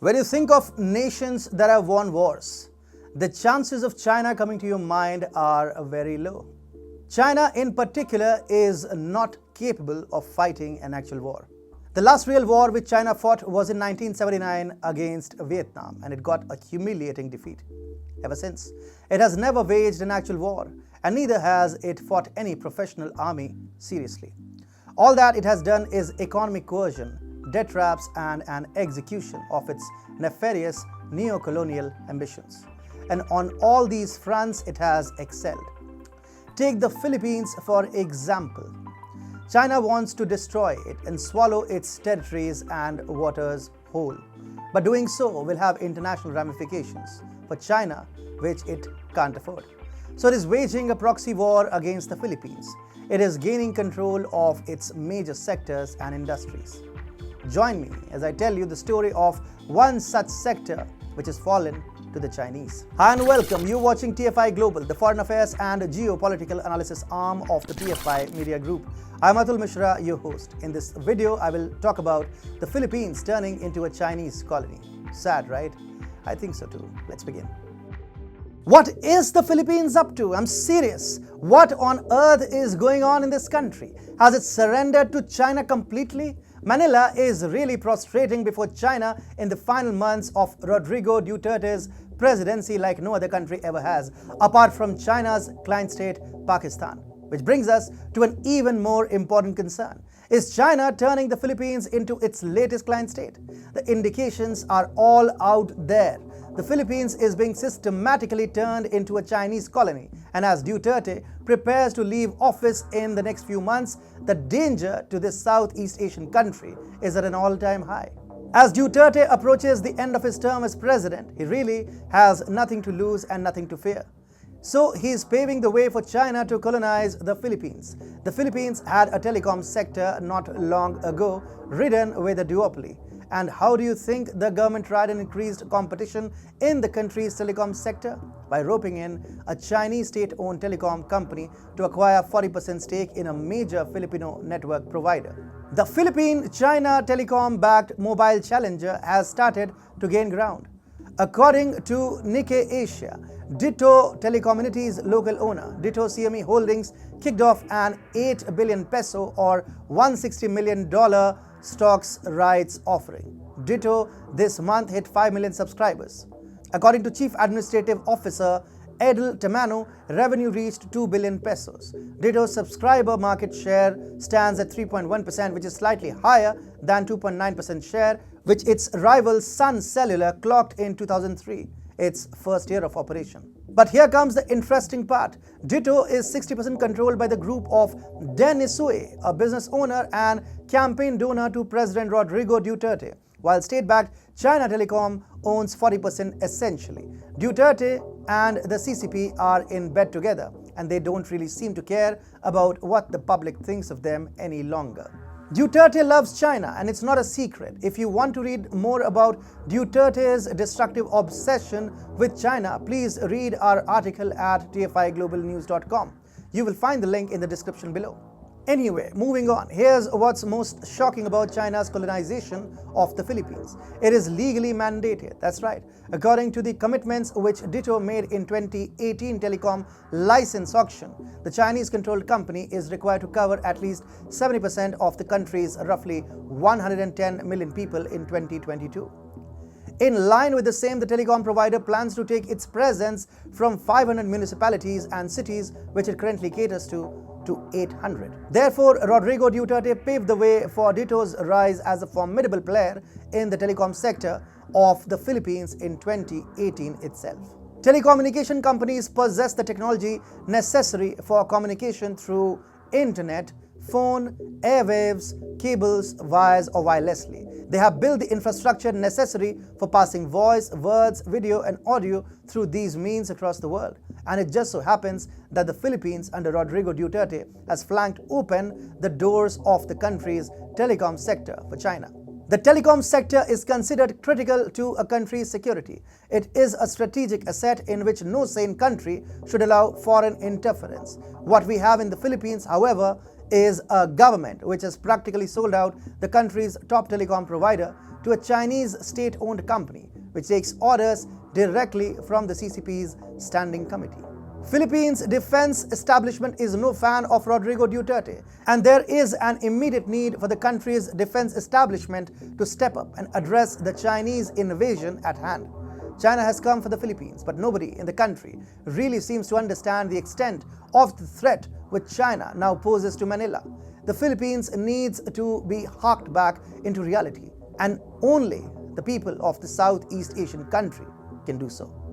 When you think of nations that have won wars, the chances of China coming to your mind are very low. China, in particular, is not capable of fighting an actual war. The last real war which China fought was in 1979 against Vietnam, and it got a humiliating defeat. Ever since, it has never waged an actual war, and neither has it fought any professional army seriously. All that it has done is economic coercion, debt traps, and an execution of its nefarious neo-colonial ambitions. And on all these fronts, it has excelled. Take the Philippines for example. China wants to destroy it and swallow its territories and waters whole. But doing so will have international ramifications for China, which it can't afford. So it is waging a proxy war against the Philippines. It is gaining control of its major sectors and industries. Join me as I tell you the story of one such sector which has fallen to the Chinese. Hi and welcome. You're watching TFI Global, the foreign affairs and geopolitical analysis arm of the TFI Media Group. I'm Atul Mishra, your host. In this video, I will talk about the Philippines turning into a Chinese colony. Sad, right? I think so too. Let's begin. What is the Philippines up to? I'm serious. What on earth is going on in this country? Has it surrendered to China completely? Manila is really prostrating before China in the final months of Rodrigo Duterte's presidency like no other country ever has, apart from China's client state, Pakistan. Which brings us to an even more important concern. Is China turning the Philippines into its latest client state? The indications are all out there. The Philippines is being systematically turned into a Chinese colony, and as Duterte prepares to leave office in the next few months, the danger to this Southeast Asian country is at an all-time high. As Duterte approaches the end of his term as president, he really has nothing to lose and nothing to fear. So he is paving the way for China to colonize the Philippines. The Philippines had a telecom sector not long ago ridden with a duopoly. And how do you think the government tried and increased competition in the country's telecom sector? By roping in a Chinese state-owned telecom company to acquire 40% stake in a major Filipino network provider. The Philippine-China telecom-backed mobile challenger has started to gain ground. According to Nikkei Asia, Ditto Telecommunities local owner, Ditto CME Holdings, kicked off an 8 billion peso or $160 million stocks rights offering. Ditto this month hit 5 million subscribers. According to Chief Administrative Officer Edel Tamano, revenue reached 2 billion pesos. Ditto's subscriber market share stands at 3.1%, which is slightly higher than 2.9% share, which its rival Sun Cellular clocked in 2003, its first year of operation. But here comes the interesting part. Ditto is 60% controlled by the group of Denisue, a business owner and campaign donor to President Rodrigo Duterte, while state-backed China Telecom owns 40% essentially. Duterte and the CCP are in bed together, and they don't really seem to care about what the public thinks of them any longer. Duterte loves China, and it's not a secret. If you want to read more about Duterte's destructive obsession with China, please read our article at tfiglobalnews.com. You will find the link in the description below. Anyway, moving on, here's what's most shocking about China's colonization of the Philippines. It is legally mandated, that's right. According to the commitments which Ditto made in 2018 telecom license auction, the Chinese-controlled company is required to cover at least 70% of the country's roughly 110 million people in 2022. In line with the same, the telecom provider plans to take its presence from 500 municipalities and cities, which it currently caters to 800. Therefore, Rodrigo Duterte paved the way for Ditto's rise as a formidable player in the telecom sector of the Philippines in 2018 itself. Telecommunication companies possess the technology necessary for communication through internet, phone, airwaves, cables, wires, or wirelessly. They have built the infrastructure necessary for passing voice, words, video, and audio through these means across the world. And it just so happens that the Philippines under Rodrigo Duterte has flanked open the doors of the country's telecom sector for China. The telecom sector is considered critical to a country's security. It is a strategic asset in which no sane country should allow foreign interference. What we have in the Philippines, however, is a government which has practically sold out the country's top telecom provider to a Chinese state-owned company which takes orders directly from the CCP's standing committee. Philippines' defense establishment is no fan of Rodrigo Duterte, and there is an immediate need for the country's defense establishment to step up and address the Chinese invasion at hand. China has come for the Philippines, but nobody in the country really seems to understand the extent of the threat which China now poses to Manila. The Philippines needs to be harked back into reality, and only the people of the Southeast Asian country can do so.